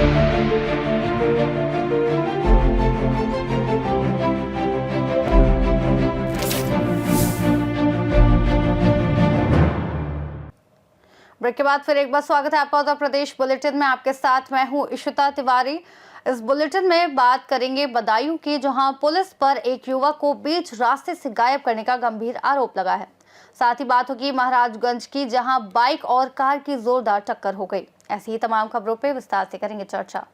Break के बाद फिर एक बार स्वागत है आपका उत्तर प्रदेश बुलेटिन में। आपके साथ मैं हूं इशिता तिवारी। इस बुलेटिन में बात करेंगे बदायूं की, जहां पुलिस पर एक युवक को बीच रास्ते से गायब करने का गंभीर आरोप लगा है। साथ ही बात होगी महाराजगंज की, जहां बाइक और कार की जोरदार टक्कर हो गई। ऐसी ही तमाम खबरों पर विस्तार से करेंगे चर्चा।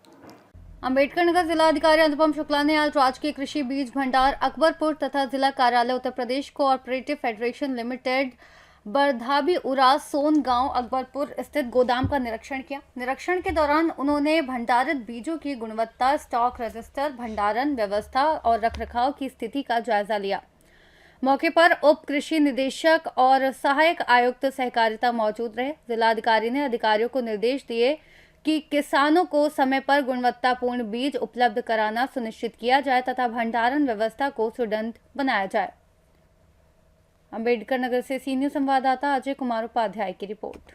अम्बेडकर नगर जिलाधिकारी अनुपम शुक्ला ने आज राजकीय कृषि बीज भंडार अकबरपुर तथा जिला कार्यालय Uttar Pradesh cooperative federation limited बरधाबी उरास सोन गांव अकबरपुर स्थित गोदाम का निरीक्षण किया। निरीक्षण के दौरान उन्होंने भंडारित बीजों की गुणवत्ता, स्टॉक रजिस्टर, भंडारण व्यवस्था और रखरखाव की स्थिति का जायजा लिया। मौके पर उप कृषि निदेशक और सहायक आयुक्त सहकारिता मौजूद रहे। जिलाधिकारी ने अधिकारियों को निर्देश दिए कि किसानों को समय पर गुणवत्तापूर्ण बीज उपलब्ध कराना सुनिश्चित किया जाए तथा भंडारण व्यवस्था को सुदृढ़ बनाया जाए। अम्बेडकर नगर से सीनियर संवाददाता अजय कुमार उपाध्याय की रिपोर्ट।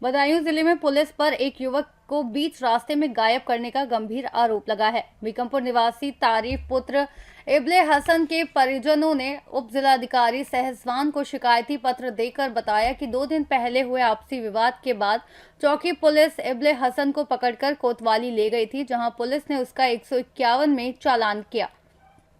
बदायूं जिले में पुलिस पर एक युवक को बीच रास्ते में गायब करने का गंभीर आरोप लगा है। बीकमपुर निवासी तारीफ पुत्र इब्ले हसन के परिजनों ने उप जिलाधिकारी सहसवान को शिकायती पत्र देकर बताया कि 2 दिन पहले हुए आपसी विवाद के बाद चौकी पुलिस इब्ले हसन को पकड़कर कोतवाली ले गई थी, जहां पुलिस ने उसका 151 में चालान किया।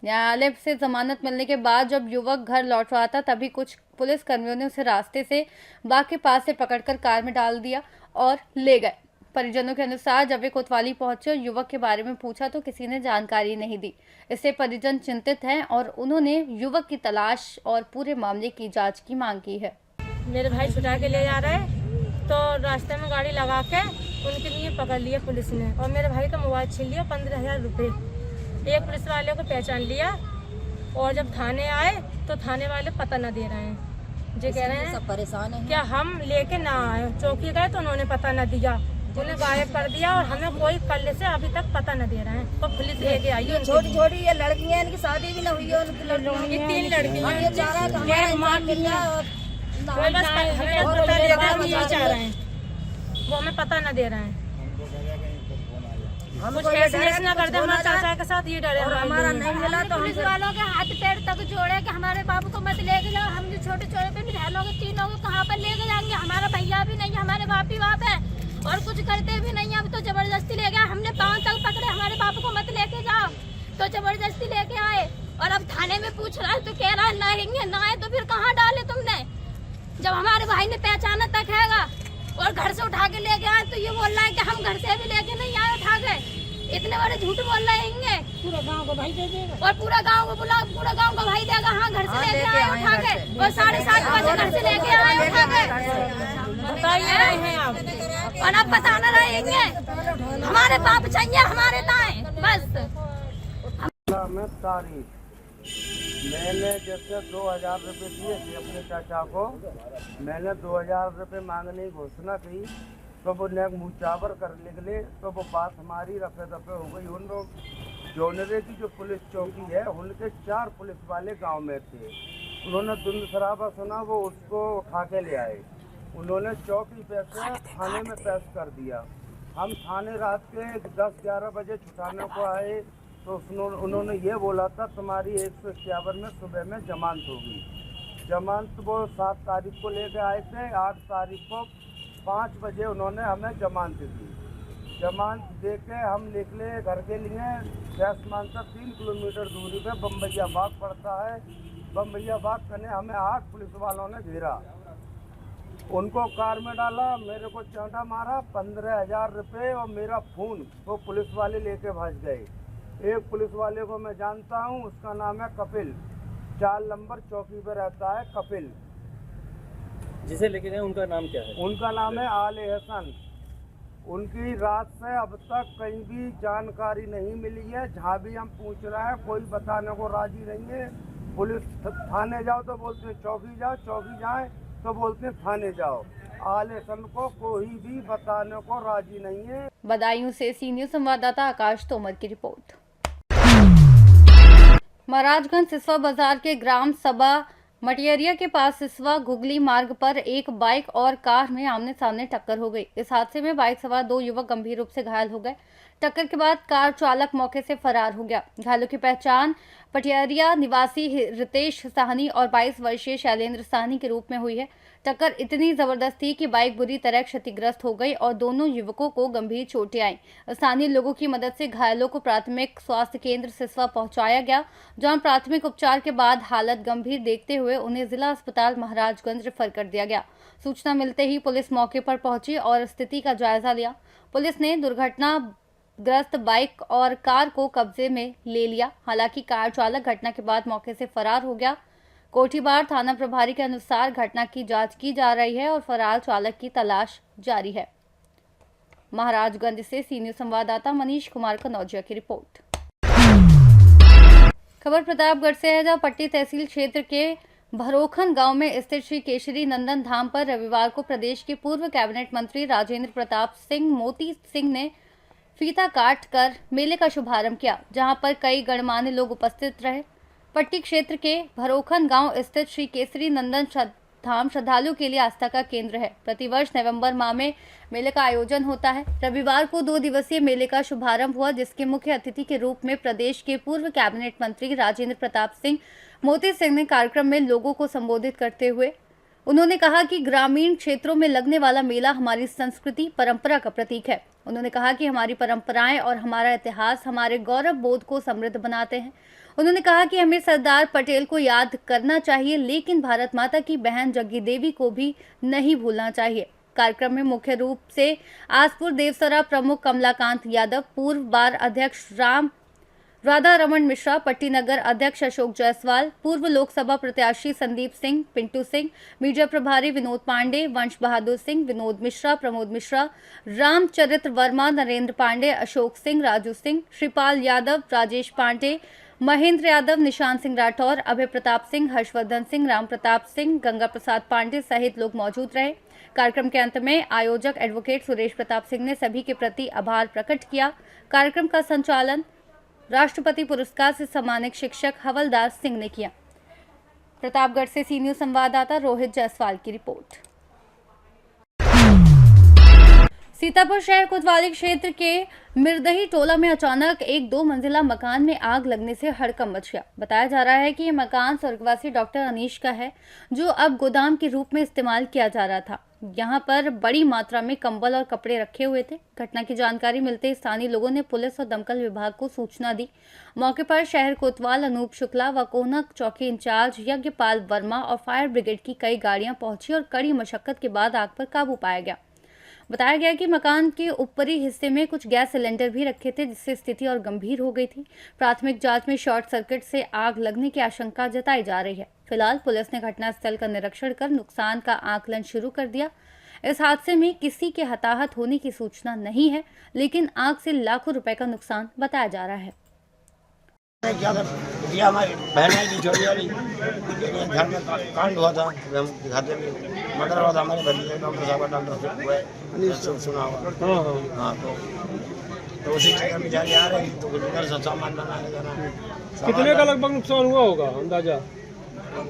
न्यायालय से जमानत मिलने के बाद जब युवक घर लौट रहा था, तभी कुछ पुलिस कर्मियों ने उसे रास्ते से बाग के पास से पकड़कर कार में डाल दिया और ले गए। परिजनों के अनुसार जब वे कोतवाली पहुंचे और युवक के बारे में पूछा तो किसी ने जानकारी नहीं दी। इससे परिजन चिंतित हैं और उन्होंने युवक की तलाश और पूरे मामले की जांच की मांग की है। मेरे भाई छुटा के ले जा रहे तो रास्ते में गाड़ी लगा के उनके लिए पकड़ लिया पुलिस ने और मेरे भाई का मोबाइल छीन लिया 15,000 रुपये। एक पुलिस वाले को पहचान लिया और जब थाने आए तो थाने वाले पता न दे रहे हैं। जो कह रहे हैं सब परेशान हैं। क्या हम लेके ना आए, चौकी गए तो उन्होंने पता न दिया, उन्हें गायब कर दिया और हमें कोई कल से अभी तक पता न दे रहे हैं। तो पुलिस लेके आई है। छोटी छोटी ये लड़कियां, इनकी शादी भी न हुई है, उनकी लड़कियां, ये 3 लड़कियां ये चाह रहा है वो हमें पता न दे रहे हैं। हम कुछ फैसले न कर दे हमारे चाचा के साथ, ये डरे हमारा नहीं मिला तो पुलिस वालों के हाथ पैर तक जोड़े कि हमारे बाबू को मत लेके जाओ। हम जो छोटे छोटे पे बहनों के 3 लोग कहाँ पर लेके जाएंगे? हमारा भैया भी नहीं, हमारे बाप भी बाप है और कुछ करते भी नहीं। अब तो जबरदस्ती ले गया, हमने पाँव तक पकड़े, हमारे बापू को मत लेके जाओ तो जबरदस्ती लेके आए और अब थाने में पूछ रहा है तो कह रहा है लाएंगे ना आए तो फिर कहाँ डाले तुमने? जब हमारे भाई ने पहचाना तक हैगा और घर से उठा के लेके आए तो ये बोल रहा है कि हम घर से भी लेके नहीं आए उठा के। इतने बड़े झूठ बोल रहे हैं। पूरा गांव को भाई दे देगा और पूरा गांव को बुला, पूरा गांव का भाई देगा। हाँ, घर से लेके आए उठा के और 7:30 बजे घर से लेके आए उठा के। बताइए रहे हैं आप और अब बताना रहेंगे हमारे बाप चाहिए हमारे लाए बस। में तारीफ मैंने जैसे 2,000 रुपये दिए थे अपने चाचा को, मैंने 2,000 रुपये मांगने की घोषणा की तो वो नेक मुँह चावर कर निकले तो वो बात हमारी रफे दफे हो गई। उन लोग जोनरे की जो पुलिस चौकी है उनके 4 पुलिस वाले गांव में थे। उन्होंने धुंध शराबा सुना, वो उसको उठा के ले आए। उन्होंने चौकी पे से थाने में पेश कर दिया। हम थाने रात के 10-11 बजे छुटाने को आए तो उन्होंने ये बोला था तुम्हारी 151 में सुबह में जमानत होगी। जमानत वो 7 तारीख को लेके आए थे। 8 तारीख को 5 बजे उन्होंने हमें जमानत दी। जमानत दे के हम निकले घर के लिए। जैसमान से 3 किलोमीटर दूरी पे बम्बैया बाग पड़ता है। बम्बैया बाग करने हमें 8 पुलिस वालों ने घेरा, उनको कार में डाला, मेरे को चांटा मारा, 15,000 रुपये और मेरा फ़ोन वो पुलिस वाले लेके भाग गए। एक पुलिस वाले को मैं जानता हूँ, उसका नाम है कपिल, 4 नंबर चौकी पर रहता है कपिल। जिसे लेके गए उनका नाम क्या है? उनका नाम है आले हसन। उनकी रात से अब तक कहीं भी जानकारी नहीं मिली है। जहाँ भी हम पूछ रहे हैं कोई बताने को राजी नहीं है। पुलिस थाने जाओ तो बोलते हैं चौकी जाओ, चौकी जाए तो बोलते हैं थाने जाओ। आले हसन को कोई भी बताने को राजी नहीं है। बदायूं से सीनियर संवाददाता आकाश तोमर की रिपोर्ट। महाराजगंज सिसवा बाजार के ग्राम सभा मटियरिया के पास सिसवा घुगली मार्ग पर एक बाइक और कार में आमने सामने टक्कर हो गई। इस हादसे में बाइक सवार 2 युवक गंभीर रूप से घायल हो गए। टक्कर के बाद कार चालक मौके से फरार हो गया। घायलों की पहचान पटियरिया निवासी रितेश साहनी और 22 वर्षीय शैलेंद्र साहनी के रूप में हुई है। टक्कर इतनी जबरदस्त थी कि बाइक बुरी तरह क्षतिग्रस्त हो गई और दोनों युवकों को गंभीर चोटें आईं। स्थानीय लोगों की मदद से घायलों को प्राथमिक स्वास्थ्य केंद्र सिसवा पहुंचाया गया, जहां प्राथमिक उपचार के बाद हालत गंभीर देखते हुए उन्हें जिला अस्पताल महाराजगंज रेफर कर दिया गया। सूचना मिलते ही पुलिस मौके पर पहुंची और स्थिति का जायजा लिया। पुलिस ने दुर्घटनाग्रस्त बाइक और कार को कब्जे में ले लिया। हालांकि कार चालक घटना के बाद मौके से फरार हो गया। कोठीबार थाना प्रभारी के अनुसार घटना की जांच की जा रही है और फरार चालक की तलाश जारी है। महाराजगंज से सी न्यूज संवाददाता मनीष कुमार कनौजिया की रिपोर्ट। खबर प्रतापगढ़ से है, जहां पट्टी तहसील क्षेत्र के भरोखन गांव में स्थित श्री केशरी नंदन धाम पर रविवार को प्रदेश के पूर्व कैबिनेट मंत्री राजेंद्र प्रताप सिंह मोती सिंह ने फीता काट कर मेले का शुभारंभ किया, जहां पर कई गणमान्य लोग उपस्थित रहे। पट्टी क्षेत्र के भरोखन गांव स्थित श्री केसरी नंदन धाम श्रद्धालुओं के लिए आस्था का केंद्र है। प्रतिवर्ष नवंबर माह में मेले का आयोजन होता है। रविवार को 2 दिवसीय मेले का शुभारंभ हुआ, जिसके मुख्य अतिथि के रूप में प्रदेश के पूर्व कैबिनेट मंत्री राजेंद्र प्रताप सिंह मोती सिंह ने कार्यक्रम में लोगों को संबोधित करते हुए उन्होंने कहा कि ग्रामीण क्षेत्रों में लगने वाला मेला हमारी संस्कृति परंपरा का प्रतीक है। उन्होंने कहा कि हमारी परंपराएं और हमारा इतिहास हमारे गौरव बोध को समृद्ध बनाते हैं। उन्होंने कहा कि हमें सरदार पटेल को याद करना चाहिए, लेकिन भारत माता की बहन जग्गी देवी को भी नहीं भूलना चाहिए। कार्यक्रम में मुख्य रूप से आसपुर देवसरा प्रमुख कमलाकांत यादव, पूर्व बार अध्यक्ष राधा रमन मिश्रा, पट्टी नगर अध्यक्ष अशोक जायसवाल, पूर्व लोकसभा प्रत्याशी संदीप सिंह, पिंटू सिंह, मीडिया प्रभारी विनोद पांडे, वंश बहादुर सिंह, विनोद मिश्रा, प्रमोद मिश्रा, रामचरित्र वर्मा, नरेंद्र पांडे, अशोक सिंह, राजू सिंह, श्रीपाल यादव, राजेश पांडे, महेंद्र यादव, निशान सिंह राठौर, अभय प्रताप सिंह, हर्षवर्धन सिंह, राम प्रताप सिंह, गंगा प्रसाद पांडे सहित लोग मौजूद रहे। कार्यक्रम के अंत में आयोजक एडवोकेट सुरेश प्रताप सिंह ने सभी के प्रति आभार प्रकट किया। कार्यक्रम का संचालन राष्ट्रपति पुरस्कार से सम्मानित शिक्षक हवलदार सिंह ने किया। प्रतापगढ़ से सी न्यूज संवाददाता रोहित जायसवाल की रिपोर्ट। सीतापुर शहर कोतवाली क्षेत्र के मिर्दही टोला में अचानक एक 2 मंजिला मकान में आग लगने से हड़कंप मच गया। बताया जा रहा है कि यह मकान स्वर्गवासी डॉक्टर अनीश का है, जो अब गोदाम के रूप में इस्तेमाल किया जा रहा था। यहां पर बड़ी मात्रा में कंबल और कपड़े रखे हुए थे। घटना की जानकारी मिलते ही स्थानीय लोगों ने पुलिस और दमकल विभाग को सूचना दी। मौके पर शहर कोतवाल अनूप शुक्ला व कोहनक चौकी इंचार्ज यज्ञपाल वर्मा और फायर ब्रिगेड की कई गाड़ियां पहुंची और कड़ी मशक्कत के बाद आग पर काबू पाया गया। बताया गया कि मकान के ऊपरी हिस्से में कुछ गैस सिलेंडर भी रखे थे, जिससे स्थिति और गंभीर हो गई थी। प्राथमिक जांच में शॉर्ट सर्किट से आग लगने की आशंका जताई जा रही है। फिलहाल पुलिस ने घटनास्थल का निरीक्षण कर नुकसान का आकलन शुरू कर दिया। इस हादसे में किसी के हताहत होने की सूचना नहीं है, लेकिन आग से लाखों रुपए का नुकसान बताया जा रहा है। क्या था, ये हमारी बहन की छोटी वाली घर में कांड हुआ था, हम दिखाते भी मर्डर हुआ था हमारे भतीजे डॉक्टर साहब डॉक्टर सुना हुआ। हाँ तो उसी चक्कर में जाके आ रहे तो कुछ घर से सामान बनाने जाना। कितने का लगभग नुकसान हुआ होगा अंदाजा? हम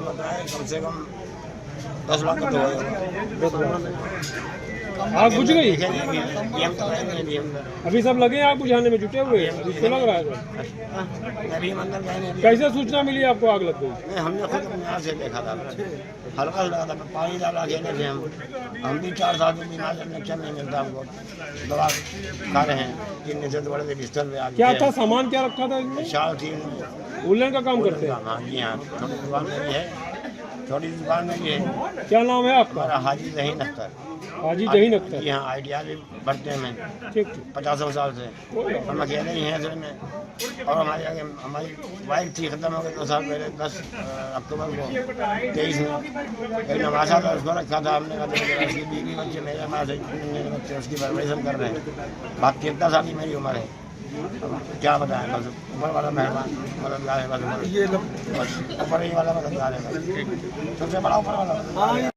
बताए कम से कम 10 लाख का तो होगा। आग बुझ गई? ये हम तो नहीं, अभी सब लगे आग बुझाने में जुटे हुए हैं, इसको लग रहा है। अभी हम अंदर गए नहीं। कैसे सूचना मिली आपको आग लग गई? हमने खुद यहाँ से देखा था, हल्का लगा था, पानी डाला खेले थे हम भी 4 साल से बीमार से अच्छा नहीं मिलता हमको, दवा खा रहे हैं। 3 दिन से तो बड़े बिस्तर पे आ गए। क्या था सामान, क्या रखा था इसमें? शाल थी, उलन का काम करते हैं? हाँ जी हाँ, छोटी दुकान में भी है, छोटी दुकान में भी है। क्या नाम है आपका? हाजी जहीन अख्तर। हाजी जहीन अख्तर? जी हाँ, आइडिया भी बढ़ते हैं मैं ठीक 50 साल से हम अकेले ही हैं असल में। और हमारी वाइफ थी, ख़त्म हो गई 2 साल पहले 10 अक्टूबर को 23 में। एक नवासा था, उसको रखा था हमने, कहा उसकी बीवी बच्चे मेरे पास है, मेरे बच्चे उसकी परवरिश कर रहे हैं। बात 13 साल की मेरी उम्र है। क्या बताएं, बस ऊपर वाला मेहरबान मतलब है, बस ऊपर ही वाला मतलब है, सबसे बड़ा ऊपर वाला।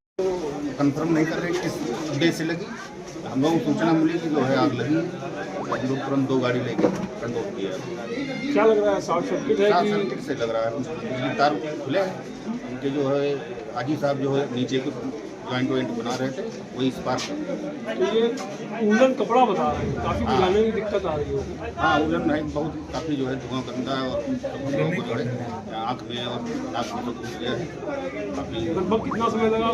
कंफर्म नहीं कर रहे किस डे से लगी। हम लोगों को सूचना मिली कि जो है आग लगी, हम लोग तुरंत 2 गाड़ी लेके कंट्रोल किया। क्या लग रहा है, शॉर्ट सर्किट है शॉर्ट सर्किट से लग रहा है, बिजली तार खुले हैं। इनके जो है हाजी साहब जो है नीचे के जॉइंट वॉइंट बना रहे थे, वही स्पार्क। तो ये उलन कपड़ा बता रहे हैं, काफ़ी बुलाने में दिक्कत आ रही है। हाँ, उलन है बहुत, काफ़ी जो है धुआं गंदा है और लोगों को जो है आँख में और नाक में तो घुस गया है काफ़ी। लगभग कितना समय लगा?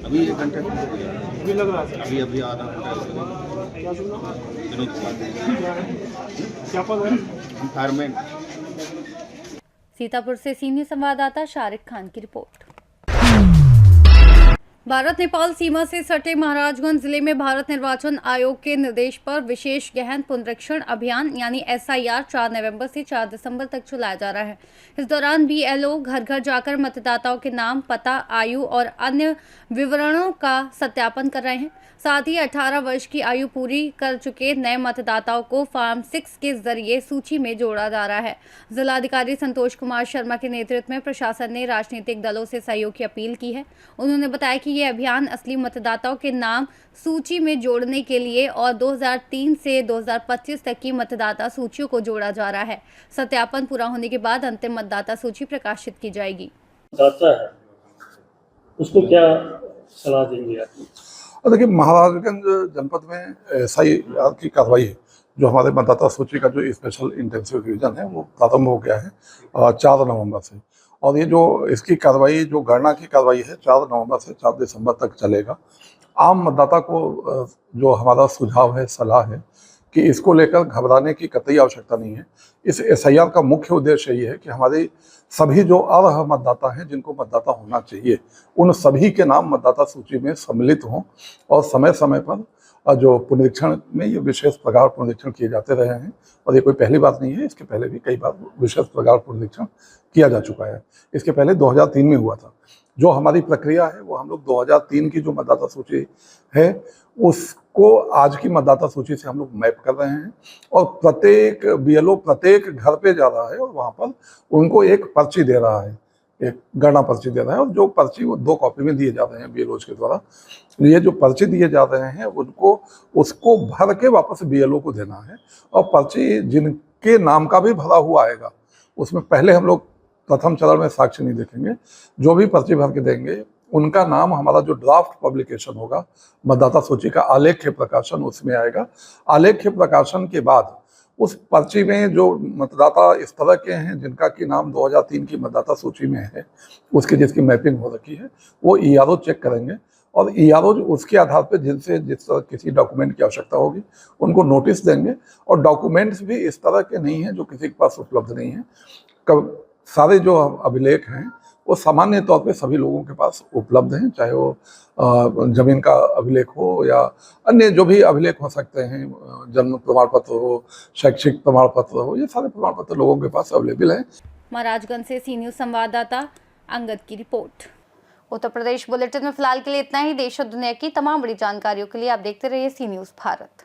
अभी 1 घंटे अभी लग रहा है, अभी आधा घंटा क्या सुनना, विनोद कुमार क्या पद है? फायरमैन। सीतापुर से सीनियर संवाददाता शारिक खान की रिपोर्ट। भारत नेपाल सीमा से सटे महाराजगंज जिले में भारत निर्वाचन आयोग के निर्देश पर विशेष गहन पुनरीक्षण अभियान यानी SIR 4 नवंबर से 4 दिसंबर तक चलाया जा रहा है। इस दौरान BLO घर घर जाकर मतदाताओं के नाम, पता, आयु और अन्य विवरणों का सत्यापन कर रहे हैं। साथ ही 18 वर्ष की आयु पूरी कर चुके नए मतदाताओं को फॉर्म 6 के जरिए सूची में जोड़ा जा रहा है। जिलाधिकारी संतोष कुमार शर्मा के नेतृत्व में प्रशासन ने राजनीतिक दलों से सहयोग की अपील की है। उन्होंने बताया कि ये अभियान असली मतदाताओं के नाम सूची में जोड़ने के लिए और 2003 से 2025 तक की मतदाता सूचियों को जोड़ा जा रहा है। सत्यापन पूरा होने के बाद अंतिम मतदाता सूची प्रकाशित की जाएगी। जाता है उसको क्या सलाह देंगे आप? देखिए, महाराजगंज जनपद में SIR की कार्रवाई है, जो हमारे मतदाता सूची का जो स्पेशल इंटेंसिव रिवीजन है वो प्रारंभ हो गया है 4 नवंबर से। और ये जो इसकी कार्रवाई, जो गणना की कार्रवाई है, 4 नवंबर से 4 दिसंबर तक चलेगा। आम मतदाता को जो हमारा सुझाव है, सलाह है कि इसको लेकर घबराने की कतई आवश्यकता नहीं है। इस SIR का मुख्य उद्देश्य ये है कि हमारे सभी जो अर्ह मतदाता हैं, जिनको मतदाता होना चाहिए, उन सभी के नाम मतदाता सूची में सम्मिलित हों और समय समय पर जो पुनरीक्षण में ये विशेष प्रगाढ़ पुनरीक्षण किए जाते रहे हैं। और ये कोई पहली बात नहीं है, इसके पहले भी कई बार विशेष प्रगाढ़ पुनरीक्षण किया जा चुका है। इसके पहले 2003 में हुआ था। जो हमारी प्रक्रिया है वो हम लोग 2003 की जो मतदाता सूची है उसको आज की मतदाता सूची से हम लोग मैप कर रहे हैं और प्रत्येक BLO प्रत्येक घर पे जा रहा है और वहाँ पर उनको एक पर्ची दे रहा है, एक गणना पर्ची दे रहा है। और जो पर्ची वो 2 कॉपी में दिए जा रहे हैं BLOs के द्वारा। ये जो पर्ची दिए जा रहे हैं उनको उसको भर के वापस BLO को देना है। और पर्ची जिनके नाम का भी भरा हुआ आएगा उसमें पहले हम लोग प्रथम चरण में साक्ष्य नहीं देखेंगे, जो भी पर्ची भर के देंगे उनका नाम हमारा जो ड्राफ्ट पब्लिकेशन होगा, मतदाता सूची का आलेख्य प्रकाशन उसमें आएगा। आलेख्य प्रकाशन के बाद उस पर्ची में जो मतदाता इस तरह के हैं जिनका कि नाम 2003 की मतदाता सूची में है, उसकी जिसकी मैपिंग हो रखी है, वो ERO चेक करेंगे और ERO उसके आधार पर जिनसे जिस तरह किसी डॉक्यूमेंट की आवश्यकता होगी उनको नोटिस देंगे। और डॉक्यूमेंट्स भी इस तरह के नहीं हैं जो किसी के पास उपलब्ध नहीं है। सारे जो अभिलेख हैं वो सामान्य तौर पे सभी लोगों के पास उपलब्ध हैं, चाहे वो जमीन का अभिलेख हो या अन्य जो भी अभिलेख हो सकते हैं, जन्म प्रमाण पत्र हो, शैक्षिक प्रमाण पत्र हो, ये सारे प्रमाण पत्र लोगों के पास अवेलेबल हैं। महाराजगंज से सी न्यूज़ संवाददाता अंगद की रिपोर्ट। उत्तर प्रदेश बुलेटिन में फिलहाल के लिए इतना ही। देश और दुनिया की तमाम बड़ी जानकारियों के लिए आप देखते रहिए सी न्यूज़ भारत।